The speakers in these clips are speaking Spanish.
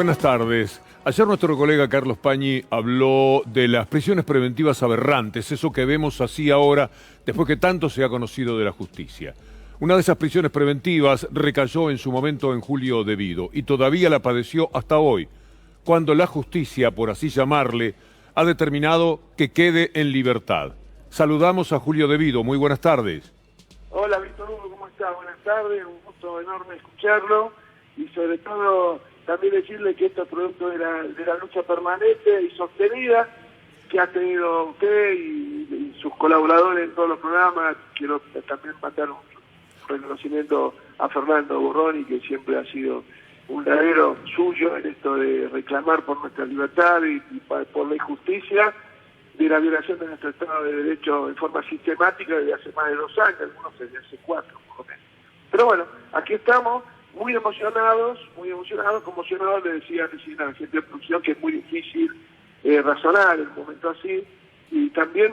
buenas tardes. Ayer nuestro colega Carlos Pañi habló de las prisiones preventivas aberrantes, eso que vemos así ahora, después que tanto se ha conocido de la justicia. Una de esas prisiones preventivas recayó en su momento en Julio De Vido y todavía la padeció hasta hoy, cuando la justicia, por así llamarle, ha determinado que quede en libertad. Saludamos a Julio De Vido. Muy buenas tardes. Hola, Víctor Hugo, ¿cómo está? Buenas tardes, un gusto enorme escucharlo y sobre todo también decirle que esto es producto de la lucha permanente y sostenida que ha tenido usted y sus colaboradores en todos los programas. Quiero también mandar un reconocimiento a Fernando Borroni, que siempre ha sido un verdadero suyo en esto de reclamar por nuestra libertad y por la injusticia de la violación de nuestro Estado de Derecho en forma sistemática desde hace más de 2 años, algunos desde hace 4, más o menos. Pero bueno, aquí estamos muy emocionados, conmocionados, le decía recién a la gente de producción que es muy difícil razonar en un momento así, y también,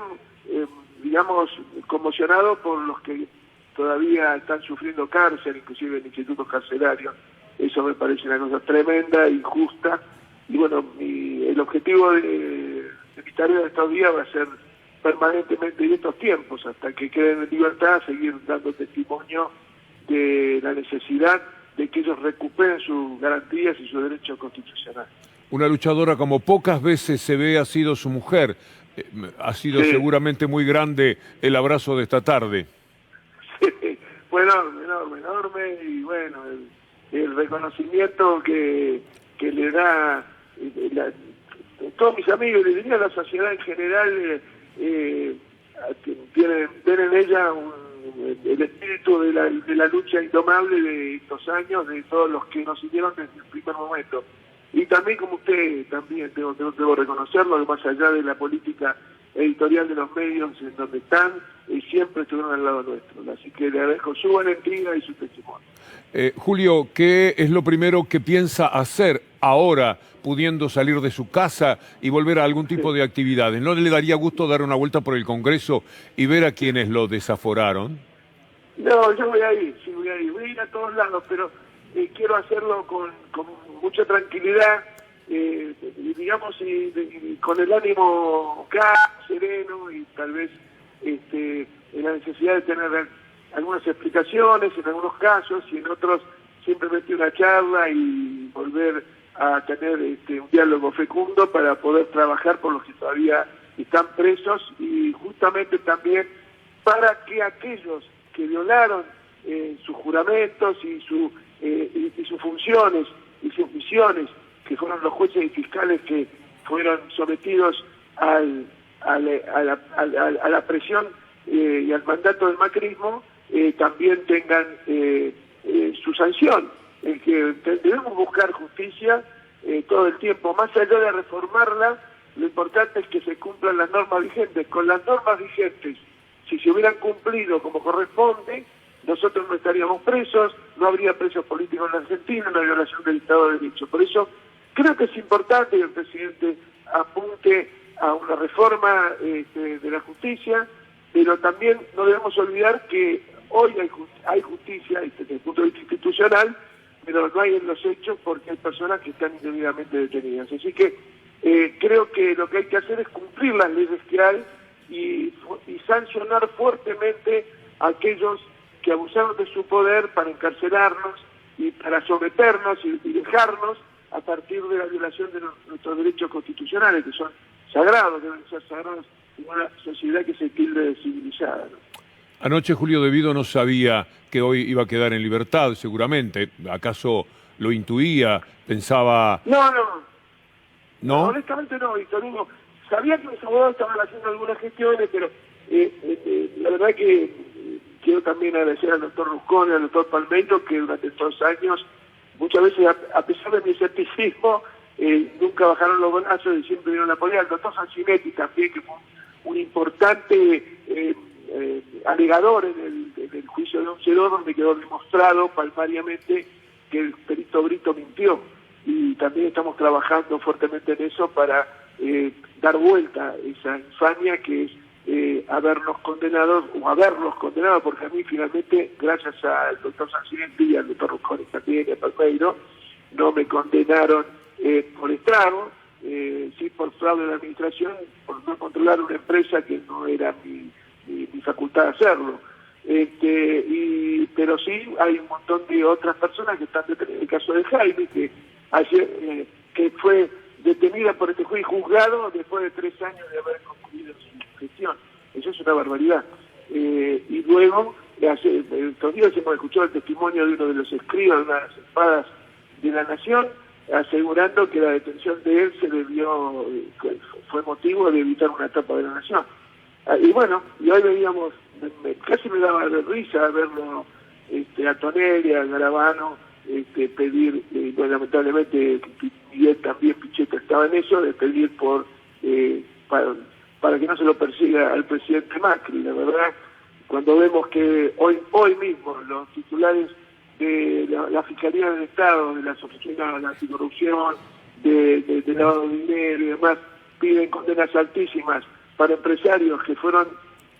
digamos, conmocionados por los que todavía están sufriendo cárcel, inclusive en institutos carcelarios. Eso me parece una cosa tremenda, injusta, y bueno, el objetivo de mi tarea de estos días va a ser permanentemente en estos tiempos, hasta que queden en libertad, seguir dando testimonio de la necesidad de que ellos recuperen sus garantías y su derecho constitucional. Una luchadora como pocas veces se ve ha sido su mujer. Ha sido seguramente muy grande el abrazo de esta tarde. Sí, fue enorme, y bueno, el reconocimiento que le da todos mis amigos, y diría la sociedad en general, ven en ella el espíritu de la lucha indomable de estos años, de todos los que nos siguieron desde el primer momento. Y también, como usted, también debo reconocerlo, que más allá de la política editorial de los medios en donde están, siempre estuvieron al lado nuestro. Así que le agradezco su valentía y su testimonio. Julio, ¿qué es lo primero que piensa hacer ahora, pudiendo salir de su casa y volver a algún tipo de actividades? ¿No le daría gusto dar una vuelta por el Congreso y ver a quienes lo desaforaron? No, yo voy a ir a todos lados, pero quiero hacerlo con mucha tranquilidad, digamos, y con el ánimo calmo, sereno, y tal vez en la necesidad de tener algunas explicaciones en algunos casos, y en otros simplemente una charla y volver a tener un diálogo fecundo para poder trabajar por los que todavía están presos, y justamente también para que aquellos que violaron sus juramentos y sus funciones y sus misiones, que fueron los jueces y fiscales que fueron sometidos a la presión y al mandato del macrismo, también tengan su sanción. En que debemos buscar justicia todo el tiempo, más allá de reformarla. Lo importante es que se cumplan las normas vigentes. Con las normas vigentes, si se hubieran cumplido como corresponde, nosotros no estaríamos presos, no habría presos políticos en la Argentina, no hay violación del Estado de Derecho. Por eso creo que es importante que el presidente apunte a una reforma de la justicia, pero también no debemos olvidar que hoy hay justicia desde el punto de vista institucional, pero no hay en los hechos porque hay personas que están indebidamente detenidas. Así que creo que lo que hay que hacer es cumplir las leyes que hay y sancionar fuertemente a aquellos que abusaron de su poder para encarcelarnos y para someternos y dejarnos a partir de la violación de nuestros derechos constitucionales, que son sagrados, deben ser sagrados en una sociedad que se tilde de civilizada, ¿no? Anoche Julio De Vido no sabía que hoy iba a quedar en libertad, seguramente. ¿Acaso lo intuía? ¿Pensaba...? No, honestamente no, Víctor Hugo. Sabía que los abogados estaban haciendo algunas gestiones, pero la verdad que quiero también agradecer al doctor Rusconi y al doctor Palmeiro, que durante estos años, muchas veces, a pesar de mi escepticismo, nunca bajaron los brazos y siempre dieron la apoyar. El doctor Sanchinetti también, que fue un importante alegador en el juicio de 11-2, donde quedó demostrado palmariamente que el perito Brito mintió. Y también estamos trabajando fuertemente en eso para dar vuelta a esa infamia que es haberlos condenado, porque a mí finalmente, gracias al doctor Sanchinetti y al doctor Rusconi también y a Palmeiro, no me condenaron por estrago, sí por fraude de la administración, por no controlar una empresa que no era mi facultad de hacerlo. Pero sí hay un montón de otras personas que están detenidas. El caso de Jaime, que ayer que fue detenida por este juez y juzgado después de 3 años de haber concluido su gestión. Eso es una barbaridad. Y luego, estos días hemos escuchado el testimonio de uno de los escribas de una de las espadas de la Nación, asegurando que la detención de él se debió, fue motivo de evitar una etapa de la Nación. Y bueno, y hoy veíamos, casi me daba de risa verlo a Tonelli, a Garabano, pedir, bueno, lamentablemente Miguel también Pichetto estaba en eso, de pedir para que no se lo persiga al presidente Macri. La verdad, cuando vemos que hoy mismo los titulares de la Fiscalía del Estado, de las oficinas de anticorrupción, de lavado de dinero y demás, piden condenas altísimas para empresarios que fueron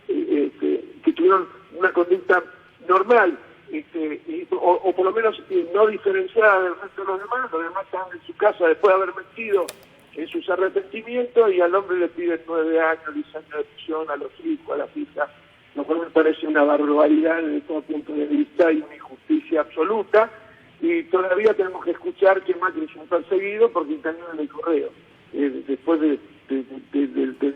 que tuvieron una conducta normal, o por lo menos no diferenciada del resto de los demás estaban en su casa después de haber mentido en sus arrepentimientos, y al hombre le piden 9 años, 10 años de prisión, a los hijos, a la hija, lo cual me parece una barbaridad desde todo punto de vista y una injusticia absoluta. Y todavía tenemos que escuchar que Macri es un perseguido porque intervino en el correo, después del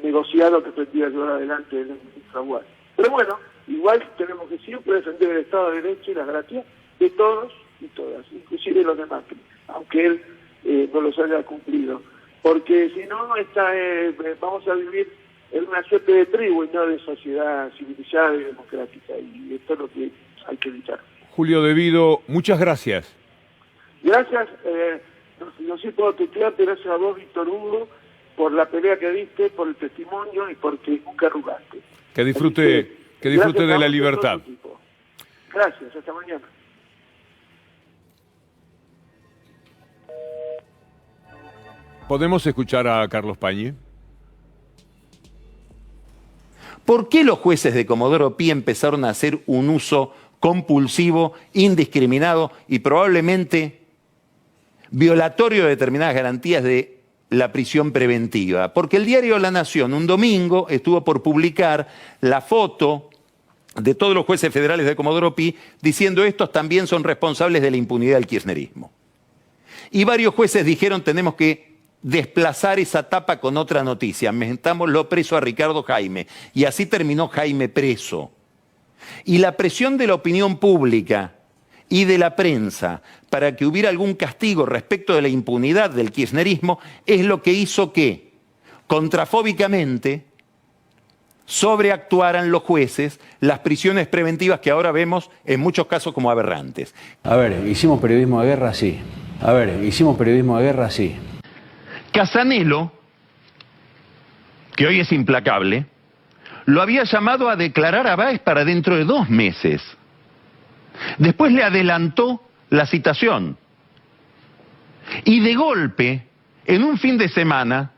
negociado que pretendía llevar adelante el ministro Aguad. Pero bueno, igual tenemos que siempre defender el Estado de Derecho y las garantías de todos y todas, inclusive los de Macri, aunque él no los haya cumplido. Porque si no, vamos a vivir en una suerte de tribu y no de sociedad civilizada y democrática. Y esto es lo que hay que evitar. Julio Devido, muchas gracias. Gracias, no sé si puedo tutearte, gracias a vos, Víctor Hugo, por la pelea que diste, por el testimonio y porque nunca arrugaste. Que disfrute de la libertad. Gracias, hasta mañana. ¿Podemos escuchar a Carlos Pañi? ¿Por qué los jueces de Comodoro Pi empezaron a hacer un uso compulsivo, indiscriminado y probablemente violatorio de determinadas garantías de la prisión preventiva? Porque el diario La Nación un domingo estuvo por publicar la foto de todos los jueces federales de Comodoro Pi diciendo estos también son responsables de la impunidad del kirchnerismo. Y varios jueces dijeron tenemos que desplazar esa tapa con otra noticia, metámoslo preso a Ricardo Jaime. Y así terminó Jaime preso. Y la presión de la opinión pública y de la prensa para que hubiera algún castigo respecto de la impunidad del kirchnerismo es lo que hizo que, contrafóbicamente, sobreactuaran los jueces las prisiones preventivas que ahora vemos en muchos casos como aberrantes. A ver, hicimos periodismo de guerra, sí. A ver, hicimos periodismo de guerra, sí. Casanelo, que hoy es implacable, lo había llamado a declarar a Báez para dentro de 2 meses. Después le adelantó la citación. Y de golpe, en un fin de semana,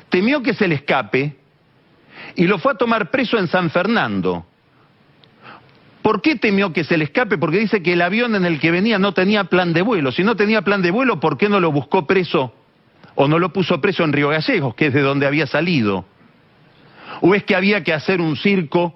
temió que se le escape y lo fue a tomar preso en San Fernando. ¿Por qué temió que se le escape? Porque dice que el avión en el que venía no tenía plan de vuelo. Si no tenía plan de vuelo, ¿por qué no lo buscó preso o no lo puso preso en Río Gallegos, que es de donde había salido? ¿O es que había que hacer un circo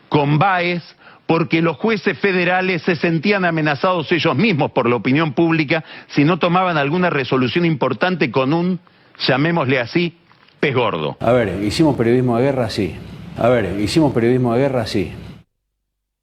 con Báez porque los jueces federales se sentían amenazados ellos mismos por la opinión pública si no tomaban alguna resolución importante con un, llamémosle así, pez gordo? A ver, hicimos periodismo de guerra, sí. A ver, hicimos periodismo de guerra, sí.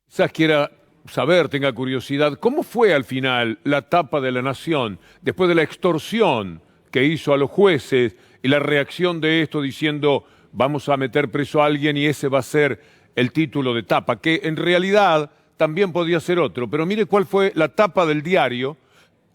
Quizás quiera saber, tenga curiosidad, ¿cómo fue al final la tapa de La Nación después de la extorsión que hizo a los jueces y la reacción de esto diciendo vamos a meter preso a alguien y ese va a ser el título de tapa, que en realidad también podía ser otro? Pero mire cuál fue la tapa del diario,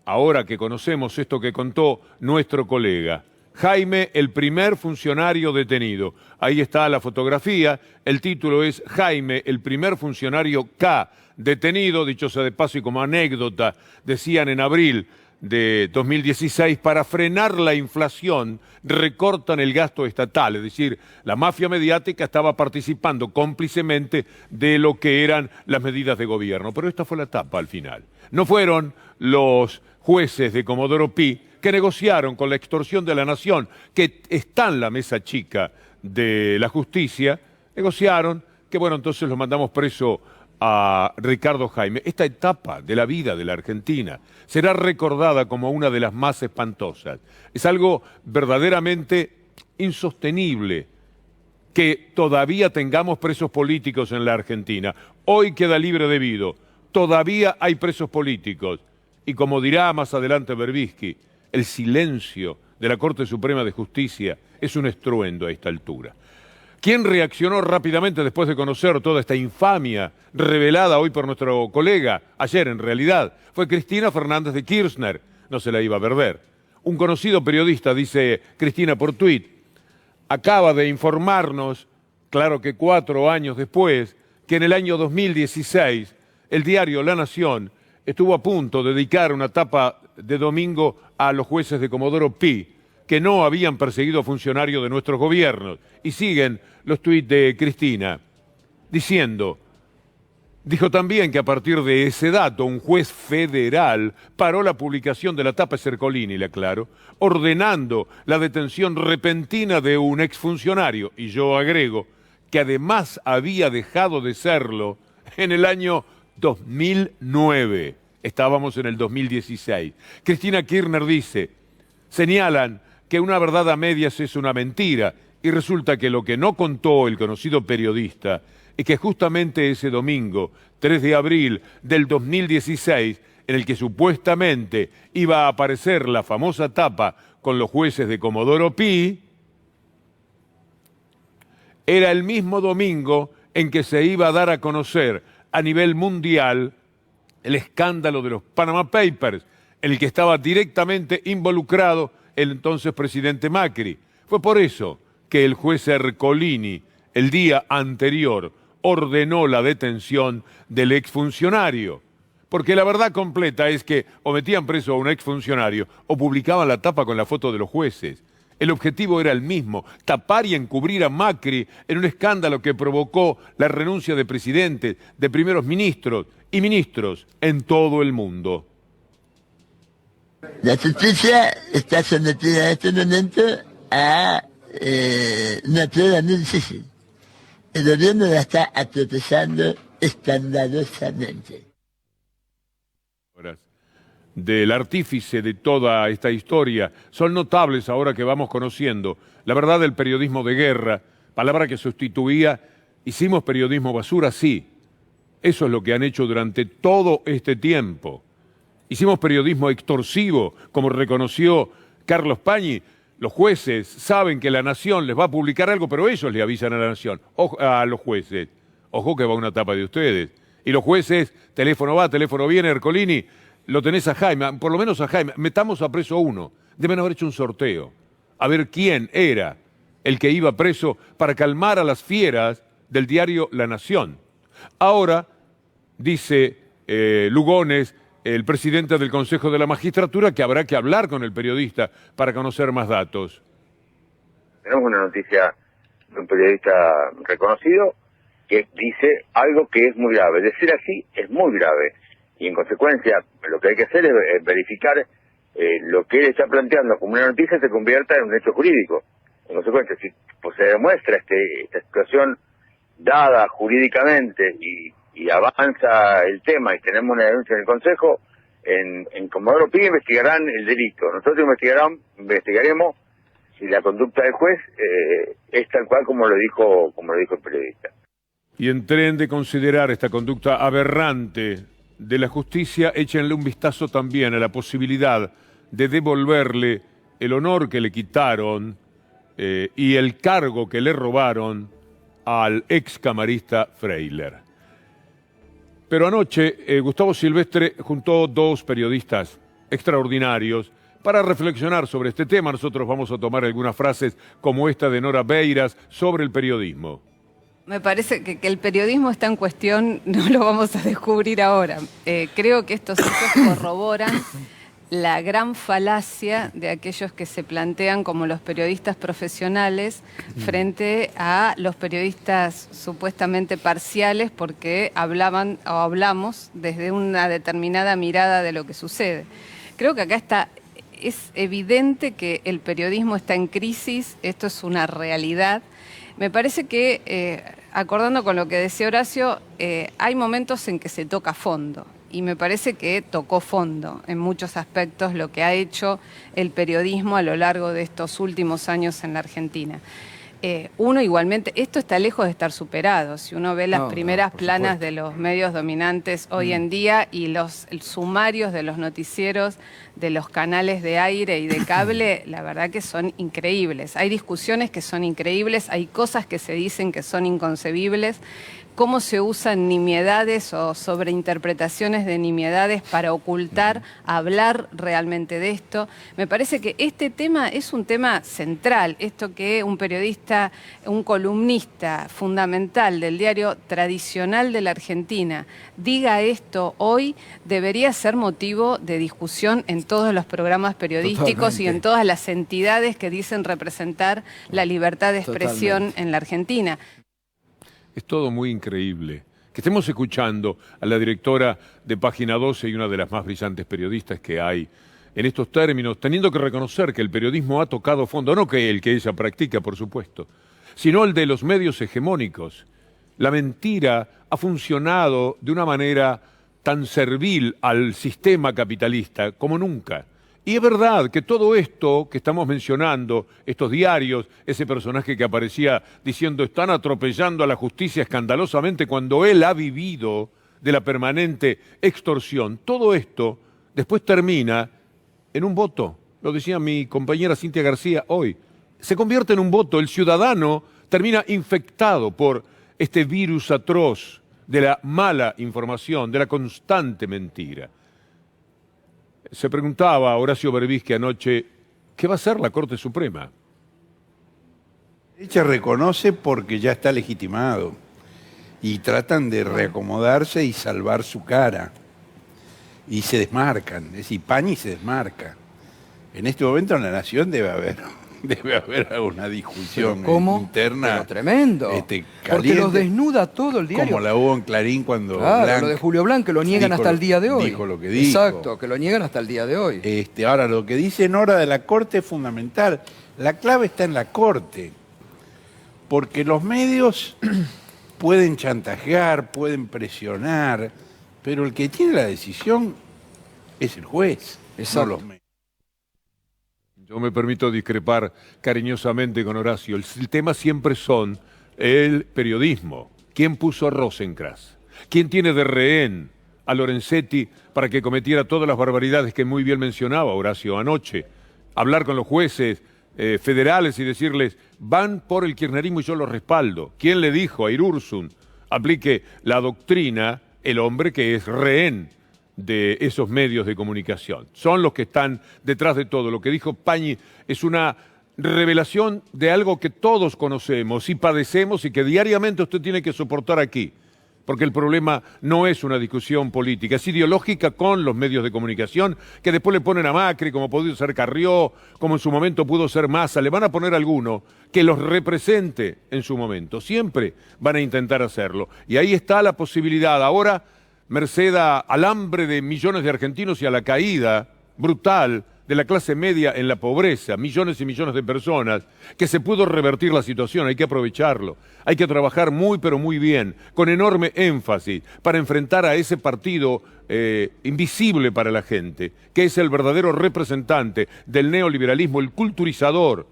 ahora que conocemos esto que contó nuestro colega. Jaime, el primer funcionario detenido. Ahí está la fotografía, el título es Jaime, el primer funcionario K detenido, dicho sea de paso y como anécdota, decían en abril de 2016, para frenar la inflación recortan el gasto estatal, es decir, la mafia mediática estaba participando cómplicemente de lo que eran las medidas de gobierno. Pero esta fue la tapa al final. No fueron los jueces de Comodoro Pi que negociaron con la extorsión de la nación, que está en la mesa chica de la justicia, negociaron que, bueno, entonces los mandamos preso a Ricardo Jaime. Esta etapa de la vida de la Argentina será recordada como una de las más espantosas. Es algo verdaderamente insostenible que todavía tengamos presos políticos en la Argentina. Hoy queda libre debido, todavía hay presos políticos. Y como dirá más adelante Berbisky, el silencio de la Corte Suprema de Justicia es un estruendo a esta altura. ¿Quién reaccionó rápidamente después de conocer toda esta infamia revelada hoy por nuestro colega, ayer en realidad? Fue Cristina Fernández de Kirchner, no se la iba a perder. Un conocido periodista, dice Cristina por tuit, acaba de informarnos, claro que 4 años después, que en el año 2016 el diario La Nación estuvo a punto de dedicar una tapa de domingo a los jueces de Comodoro Pi, que no habían perseguido a funcionarios de nuestros gobiernos. Y siguen los tuits de Cristina, diciendo, dijo también que a partir de ese dato un juez federal paró la publicación de la tapa, es Ercolini, le aclaro, ordenando la detención repentina de un exfuncionario. Y yo agrego que además había dejado de serlo en el año 2009. Estábamos en el 2016. Cristina Kirchner dice, señalan que una verdad a medias es una mentira y resulta que lo que no contó el conocido periodista es que justamente ese domingo, 3 de abril del 2016, en el que supuestamente iba a aparecer la famosa tapa con los jueces de Comodoro Pi, era el mismo domingo en que se iba a dar a conocer a nivel mundial el escándalo de los Panama Papers, en el que estaba directamente involucrado el entonces presidente Macri. Fue por eso que el juez Ercolini, el día anterior, ordenó la detención del exfuncionario. Porque la verdad completa es que o metían preso a un exfuncionario o publicaban la tapa con la foto de los jueces. El objetivo era el mismo, tapar y encubrir a Macri en un escándalo que provocó la renuncia de presidentes, de primeros ministros y ministros en todo el mundo. La justicia está sometida en este momento a una prueba muy difícil. El gobierno la está atropellando escandalosamente. Del artífice de toda esta historia son notables ahora que vamos conociendo la verdad del periodismo de guerra, palabra que sustituía, hicimos periodismo basura, sí, eso es lo que han hecho durante todo este tiempo. Hicimos periodismo extorsivo, como reconoció Carlos Pañi. Los jueces saben que la Nación les va a publicar algo, pero ellos le avisan a la Nación, a los jueces, ojo que va una tapa de ustedes. Y los jueces, teléfono va, teléfono viene, Ercolini, lo tenés a Jaime, por lo menos a Jaime, metamos a preso uno. Deben haber hecho un sorteo, a ver quién era el que iba preso para calmar a las fieras del diario La Nación. Ahora, dice Lugones, el presidente del Consejo de la Magistratura, que habrá que hablar con el periodista para conocer más datos. Tenemos una noticia de un periodista reconocido que dice algo que es muy grave. Decir así es muy grave. Y en consecuencia, lo que hay que hacer es verificar lo que él está planteando como una noticia se convierta en un hecho jurídico. En consecuencia, si pues, se demuestra esta situación dada jurídicamente y avanza el tema y tenemos una denuncia en el Consejo, en Comodoro Pi investigarán el delito. Nosotros investigaremos si la conducta del juez es tal cual como lo dijo el periodista. Y en tren de considerar esta conducta aberrante de la justicia, échenle un vistazo también a la posibilidad de devolverle el honor que le quitaron y el cargo que le robaron al ex camarista Freiler. Pero anoche Gustavo Silvestre juntó 2 periodistas extraordinarios para reflexionar sobre este tema. Nosotros vamos a tomar algunas frases como esta de Nora Beiras sobre el periodismo. Me parece que el periodismo está en cuestión, no lo vamos a descubrir ahora. Creo que estos hechos corroboran la gran falacia de aquellos que se plantean como los periodistas profesionales frente a los periodistas supuestamente parciales porque hablamos desde una determinada mirada de lo que sucede. Creo que acá es evidente que el periodismo está en crisis, esto es una realidad. Me parece que, acordando con lo que decía Horacio, hay momentos en que se toca fondo. Y me parece que tocó fondo en muchos aspectos lo que ha hecho el periodismo a lo largo de estos últimos años en la Argentina. Uno igualmente, esto está lejos de estar superado. Si uno ve las primeras planas de los medios dominantes hoy en día y los sumarios de los noticieros de los canales de aire y de cable, la verdad que son increíbles. Hay discusiones que son increíbles, hay cosas que se dicen que son inconcebibles. Cómo se usan nimiedades o sobreinterpretaciones de nimiedades para ocultar, hablar realmente de esto. Me parece que este tema es un tema central, esto que un periodista, un columnista fundamental del diario tradicional de la Argentina diga esto hoy, debería ser motivo de discusión en todos los programas periodísticos y en todas las entidades que dicen representar la libertad de expresión en la Argentina. Es todo muy increíble. Que estemos escuchando a la directora de Página 12 y una de las más brillantes periodistas que hay en estos términos, teniendo que reconocer que el periodismo ha tocado fondo, no que el que ella practica, por supuesto, sino el de los medios hegemónicos. La mentira ha funcionado de una manera tan servil al sistema capitalista como nunca. Y es verdad que todo esto que estamos mencionando, estos diarios, ese personaje que aparecía diciendo están atropellando a la justicia escandalosamente cuando él ha vivido de la permanente extorsión, todo esto después termina en un voto. Lo decía mi compañera Cintia García hoy. Se convierte en un voto. El ciudadano termina infectado por este virus atroz de la mala información, de la constante mentira. Se preguntaba Horacio Berbisky anoche, ¿qué va a hacer la Corte Suprema? Ella reconoce porque ya está legitimado y tratan de reacomodarse y salvar su cara. Y se desmarcan, es decir, Pañi se desmarca. En este momento en la Nación debe haber alguna discusión interna. Pero tremendo. Porque los desnuda todo el diario. Como la hubo en Clarín cuando lo de Julio Blanc, que lo niegan hasta el día de hoy. Dijo lo que dijo. Exacto, que lo niegan hasta el día de hoy. Ahora, lo que dice Nora de la Corte es fundamental. La clave está en la Corte. Porque los medios pueden chantajear, pueden presionar, pero el que tiene la decisión es el juez, no los medios. Yo me permito discrepar cariñosamente con Horacio. El tema siempre son el periodismo. ¿Quién puso a Rosenkrantz? ¿Quién tiene de rehén a Lorenzetti para que cometiera todas las barbaridades que muy bien mencionaba Horacio anoche? Hablar con los jueces federales y decirles, van por el kirchnerismo y yo los respaldo. ¿Quién le dijo a Irursun aplique la doctrina, el hombre que es rehén de esos medios de comunicación? Son los que están detrás de todo. Lo que dijo Pañi es una revelación de algo que todos conocemos y padecemos y que diariamente usted tiene que soportar aquí. Porque el problema no es una discusión política, es ideológica con los medios de comunicación que después le ponen a Macri, como pudo ser Carrió, como en su momento pudo ser Massa. Le van a poner alguno que los represente en su momento. Siempre van a intentar hacerlo. Y ahí está la posibilidad ahora, merced al hambre de millones de argentinos y a la caída brutal de la clase media en la pobreza, millones y millones de personas, que se pudo revertir la situación. Hay que aprovecharlo, hay que trabajar muy pero muy bien, con enorme énfasis, para enfrentar a ese partido invisible para la gente, que es el verdadero representante del neoliberalismo, el culturizador,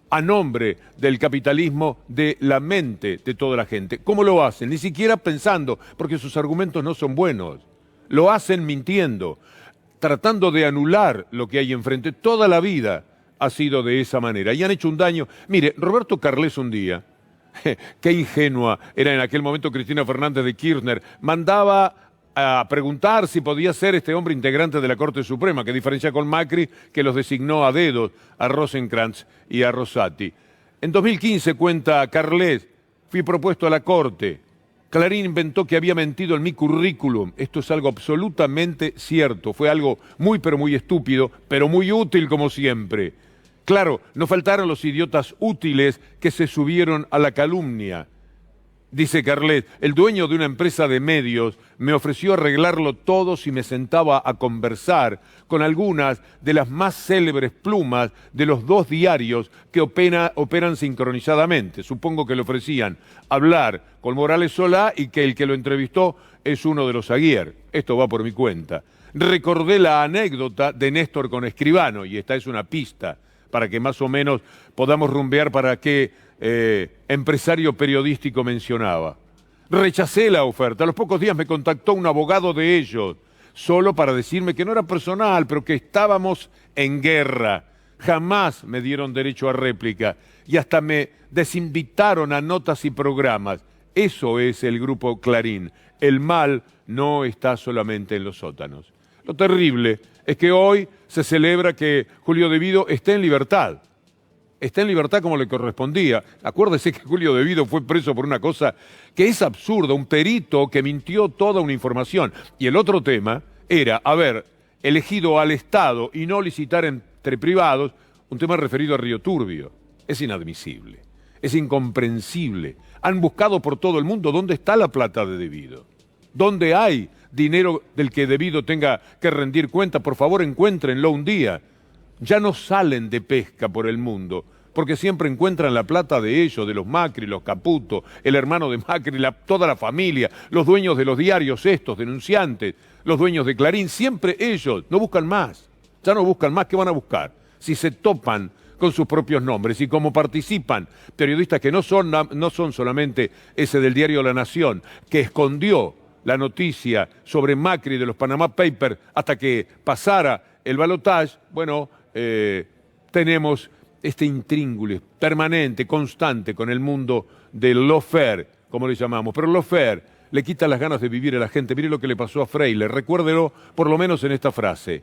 a nombre del capitalismo de la mente de toda la gente. ¿Cómo lo hacen? Ni siquiera pensando, porque sus argumentos no son buenos. Lo hacen mintiendo, tratando de anular lo que hay enfrente. Toda la vida ha sido de esa manera y han hecho un daño. Mire, Roberto Carles un día, qué ingenua era en aquel momento Cristina Fernández de Kirchner, mandaba a preguntar si podía ser este hombre integrante de la Corte Suprema, que diferencia con Macri, que los designó a dedos, a Rosenkrantz y a Rosati. En 2015, cuenta Carles, fui propuesto a la Corte. Clarín inventó que había mentido en mi currículum. Esto es algo absolutamente cierto. Fue algo muy pero muy estúpido, pero muy útil como siempre. Claro, no faltaron los idiotas útiles que se subieron a la calumnia. Dice Carlet, el dueño de una empresa de medios me ofreció arreglarlo todo si me sentaba a conversar con algunas de las más célebres plumas de los 2 diarios que operan sincronizadamente. Supongo que le ofrecían hablar con Morales Solá y que el que lo entrevistó es uno de los Aguiar. Esto va por mi cuenta. Recordé la anécdota de Néstor con Escribano, y esta es una pista para que más o menos podamos rumbear para qué empresario periodístico mencionaba. Rechacé la oferta. A los pocos días me contactó un abogado de ellos, solo para decirme que no era personal, pero que estábamos en guerra. Jamás me dieron derecho a réplica y hasta me desinvitaron a notas y programas. Eso es el grupo Clarín. El mal no está solamente en los sótanos. Lo terrible es que hoy se celebra que Julio De Vido esté en libertad. Está en libertad como le correspondía. Acuérdese que Julio De Vido fue preso por una cosa que es absurda, un perito que mintió toda una información. Y el otro tema era haber elegido al Estado y no licitar entre privados, un tema referido a Río Turbio. Es inadmisible, es incomprensible. Han buscado por todo el mundo dónde está la plata de De Vido. ¿Dónde hay dinero del que De Vido tenga que rendir cuenta? Por favor, encuéntrenlo un día. Ya no salen de pesca por el mundo, porque siempre encuentran la plata de ellos, de los Macri, los Caputo, el hermano de Macri, toda la familia, los dueños de los diarios estos, denunciantes, los dueños de Clarín, siempre ellos, no buscan más. Ya no buscan más, ¿qué van a buscar? Si se topan con sus propios nombres y como participan periodistas que no son solamente ese del diario La Nación, que escondió la noticia sobre Macri de los Panama Papers hasta que pasara el balotaje, bueno, tenemos este intríngulis permanente, constante con el mundo del lawfare, como le llamamos. Pero el lawfare le quita las ganas de vivir a la gente. Mire lo que le pasó a Freire, recuérdelo por lo menos en esta frase.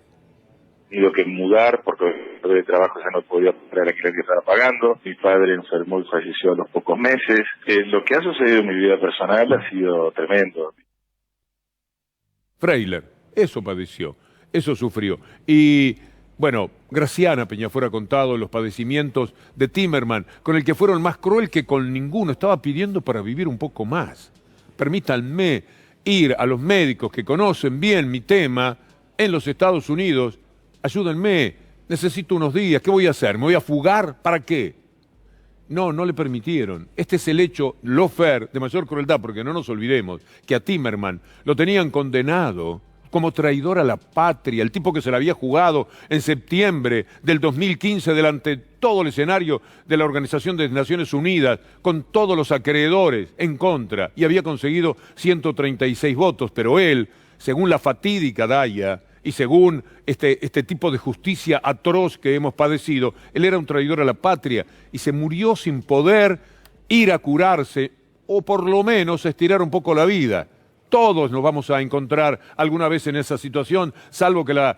Tenido que mudar porque de trabajo ya no podía pagar el alquiler que estaba pagando. Mi padre enfermó y falleció a los pocos meses. Lo que ha sucedido en mi vida personal ha sido tremendo. Freire, eso padeció, eso sufrió. Y bueno, Graciana Peñafort ha contado los padecimientos de Timerman, con el que fueron más cruel que con ninguno. Estaba pidiendo para vivir un poco más. Permítanme ir a los médicos que conocen bien mi tema en los Estados Unidos. Ayúdenme, necesito unos días. ¿Qué voy a hacer? ¿Me voy a fugar? ¿Para qué? No, no le permitieron. Este es el hecho lawfare de mayor crueldad, porque no nos olvidemos que a Timerman lo tenían condenado como traidor a la patria, el tipo que se la había jugado en septiembre del 2015 delante de todo el escenario de la Organización de Naciones Unidas, con todos los acreedores en contra, y había conseguido 136 votos, pero él, según la fatídica Daya, y según este tipo de justicia atroz que hemos padecido, él era un traidor a la patria, y se murió sin poder ir a curarse, o por lo menos estirar un poco la vida. Todos nos vamos a encontrar alguna vez en esa situación, salvo que la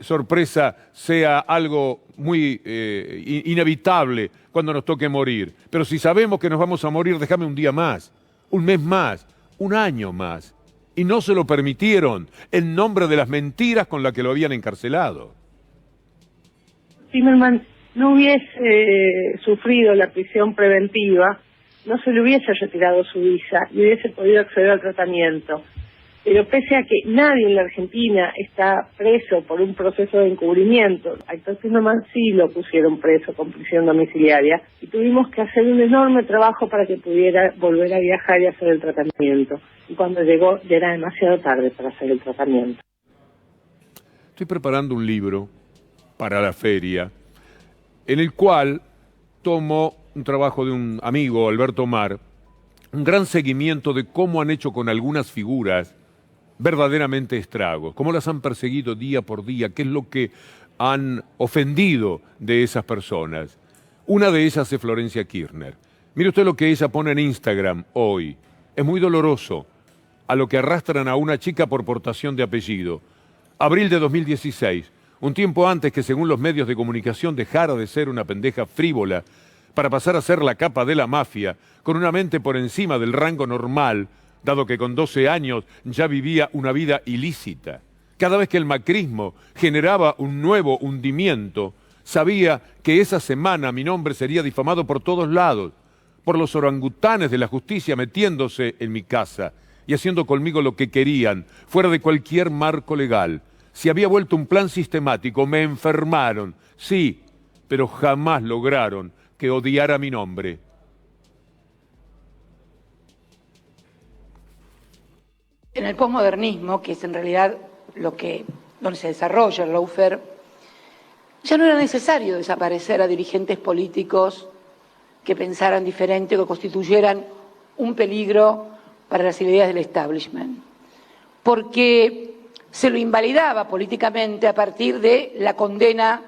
sorpresa sea algo muy inevitable cuando nos toque morir. Pero si sabemos que nos vamos a morir, déjame un día más, un mes más, un año más. Y no se lo permitieron en nombre de las mentiras con las que lo habían encarcelado. Timerman no hubiese sufrido la prisión preventiva, no se le hubiese retirado su visa y hubiese podido acceder al tratamiento. Pero pese a que nadie en la Argentina está preso por un proceso de encubrimiento, a Héctor Timerman sí lo pusieron preso con prisión domiciliaria y tuvimos que hacer un enorme trabajo para que pudiera volver a viajar y hacer el tratamiento. Y cuando llegó ya era demasiado tarde para hacer el tratamiento. Estoy preparando un libro para la feria en el cual tomo un trabajo de un amigo, Alberto Mar, un gran seguimiento de cómo han hecho con algunas figuras verdaderamente estragos, cómo las han perseguido día por día, qué es lo que han ofendido de esas personas. Una de ellas es Florencia Kirchner. Mire usted lo que ella pone en Instagram hoy. Es muy doloroso a lo que arrastran a una chica por portación de apellido. Abril de 2016, un tiempo antes que según los medios de comunicación dejara de ser una pendeja frívola para pasar a ser la capa de la mafia, con una mente por encima del rango normal, dado que con 12 años ya vivía una vida ilícita. Cada vez que el macrismo generaba un nuevo hundimiento, sabía que esa semana mi nombre sería difamado por todos lados, por los orangutanes de la justicia metiéndose en mi casa y haciendo conmigo lo que querían, fuera de cualquier marco legal. Se había vuelto un plan sistemático, me enfermaron, sí, pero jamás lograron que odiara mi nombre. En el posmodernismo, que es en realidad donde se desarrolla el lawfare, ya no era necesario desaparecer a dirigentes políticos que pensaran diferente o que constituyeran un peligro para las ideas del establishment, porque se lo invalidaba políticamente a partir de la condena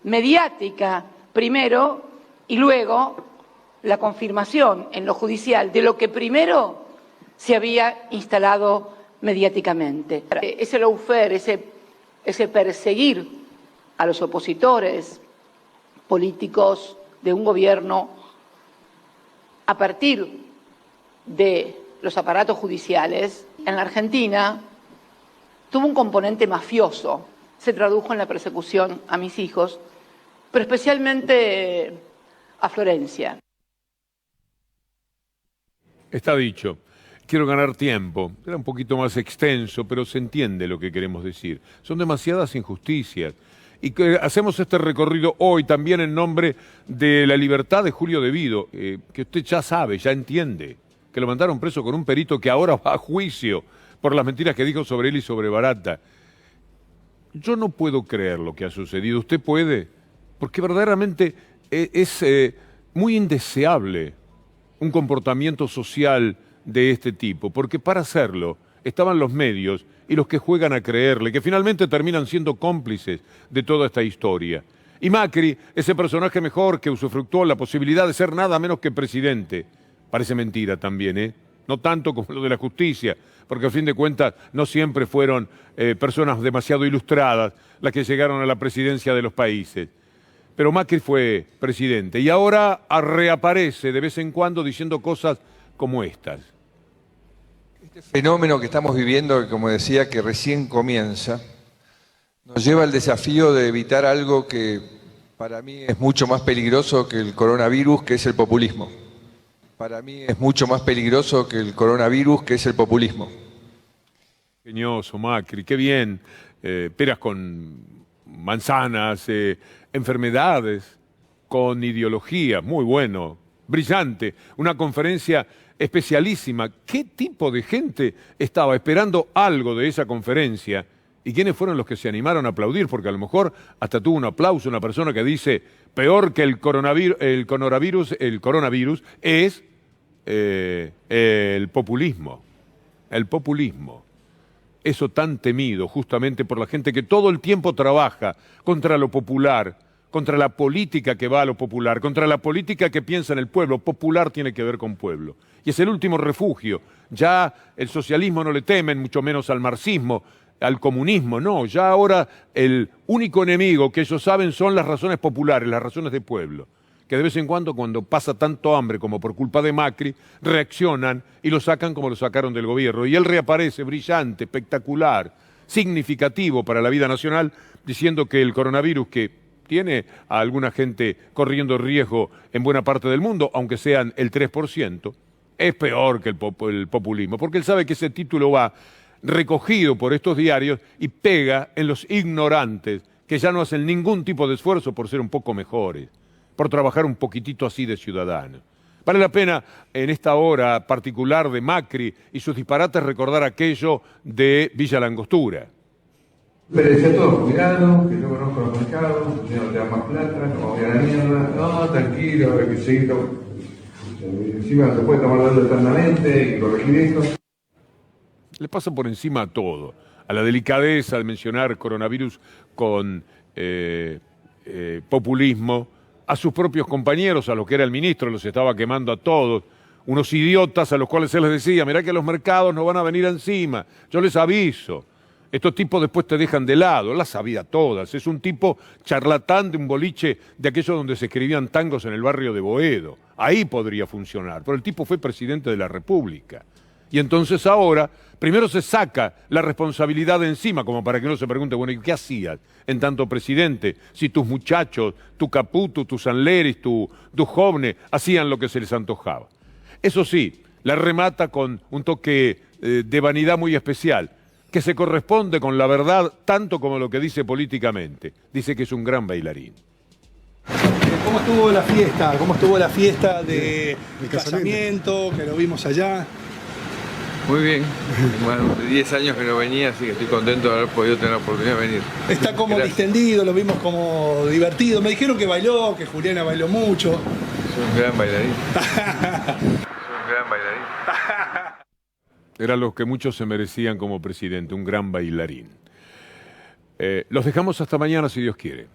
mediática primero y luego la confirmación en lo judicial de lo que primero se había instalado mediáticamente. Ese lawfare, ese perseguir a los opositores políticos de un gobierno a partir de los aparatos judiciales, en la Argentina tuvo un componente mafioso. Se tradujo en la persecución a mis hijos, pero especialmente a Florencia. Está dicho. Quiero ganar tiempo. Era un poquito más extenso, pero se entiende lo que queremos decir. Son demasiadas injusticias. Y que hacemos este recorrido hoy también en nombre de la libertad de Julio Devido, que usted ya sabe, ya entiende, que lo mandaron preso con un perito que ahora va a juicio por las mentiras que dijo sobre él y sobre Barata. Yo no puedo creer lo que ha sucedido. ¿Usted puede? Porque verdaderamente es muy indeseable un comportamiento social de este tipo, porque para hacerlo estaban los medios y los que juegan a creerle, que finalmente terminan siendo cómplices de toda esta historia. Y Macri, ese personaje mejor que usufructuó la posibilidad de ser nada menos que presidente, parece mentira también, ¿eh? No tanto como lo de la justicia, porque a fin de cuentas no siempre fueron personas demasiado ilustradas las que llegaron a la presidencia de los países. Pero Macri fue presidente y ahora reaparece de vez en cuando diciendo cosas como estas. Este fenómeno que estamos viviendo, que como decía, que recién comienza, nos lleva al desafío de evitar algo que para mí es mucho más peligroso que el coronavirus, que es el populismo. Para mí es mucho más peligroso que el coronavirus, que es el populismo. Ingenioso, Macri, qué bien. Peras con manzanas, enfermedades con ideología, muy bueno, brillante. Una conferencia especialísima. ¿Qué tipo de gente estaba esperando algo de esa conferencia? ¿Y quiénes fueron los que se animaron a aplaudir? Porque a lo mejor hasta tuvo un aplauso una persona que dice peor que el coronavirus es el populismo. El populismo. Eso tan temido justamente por la gente que todo el tiempo trabaja contra lo popular, contra la política que va a lo popular, contra la política que piensa en el pueblo. Popular tiene que ver con pueblo. Y es el último refugio. Ya el socialismo no le temen, mucho menos al marxismo, al comunismo, no. Ya ahora el único enemigo que ellos saben son las razones populares, las razones de pueblo. Que de vez en cuando pasa tanto hambre como por culpa de Macri, reaccionan y lo sacan como lo sacaron del gobierno. Y él reaparece brillante, espectacular, significativo para la vida nacional, diciendo que el coronavirus, que tiene a alguna gente corriendo riesgo en buena parte del mundo, aunque sean el 3%, es peor que el populismo, porque él sabe que ese título va recogido por estos diarios y pega en los ignorantes, que ya no hacen ningún tipo de esfuerzo por ser un poco mejores, por trabajar un poquitito así de ciudadanos. Vale la pena en esta hora particular de Macri y sus disparates recordar aquello de Villa Langostura. Pero decía todo, cuidado, que yo conozco los mercados, yo no te da más plata, no vamos a ir a la mierda, no, tranquilo, hay que seguir, encima no se puede tomar deuda eternamente y corregir esto. Le pasa por encima a todo, a la delicadeza de mencionar coronavirus con populismo, a sus propios compañeros, a lo que era el ministro, los estaba quemando a todos, unos idiotas a los cuales él les decía, mirá que los mercados no van a venir encima, yo les aviso. Estos tipos después te dejan de lado, las sabía todas. Es un tipo charlatán de un boliche de aquellos donde se escribían tangos en el barrio de Boedo. Ahí podría funcionar, pero el tipo fue presidente de la República. Y entonces ahora, primero se saca la responsabilidad de encima, como para que uno se pregunte, bueno, ¿y qué hacías en tanto presidente? Si tus muchachos, tu Caputo, tus Sanleris, tus jóvenes hacían lo que se les antojaba. Eso sí, la remata con un toque de vanidad muy especial, que se corresponde con la verdad tanto como lo que dice políticamente. Dice que es un gran bailarín. ¿Cómo estuvo la fiesta? ¿Cómo estuvo la fiesta de casamiento, que lo vimos allá? Muy bien. Bueno, 10 años que no venía, así que estoy contento de haber podido tener la oportunidad de venir. Está como distendido, lo vimos como divertido. Me dijeron que bailó, que Juliana bailó mucho. Es un gran bailarín. Es un gran bailarín. Era lo que muchos se merecían como presidente, un gran bailarín. Los dejamos hasta mañana si Dios quiere.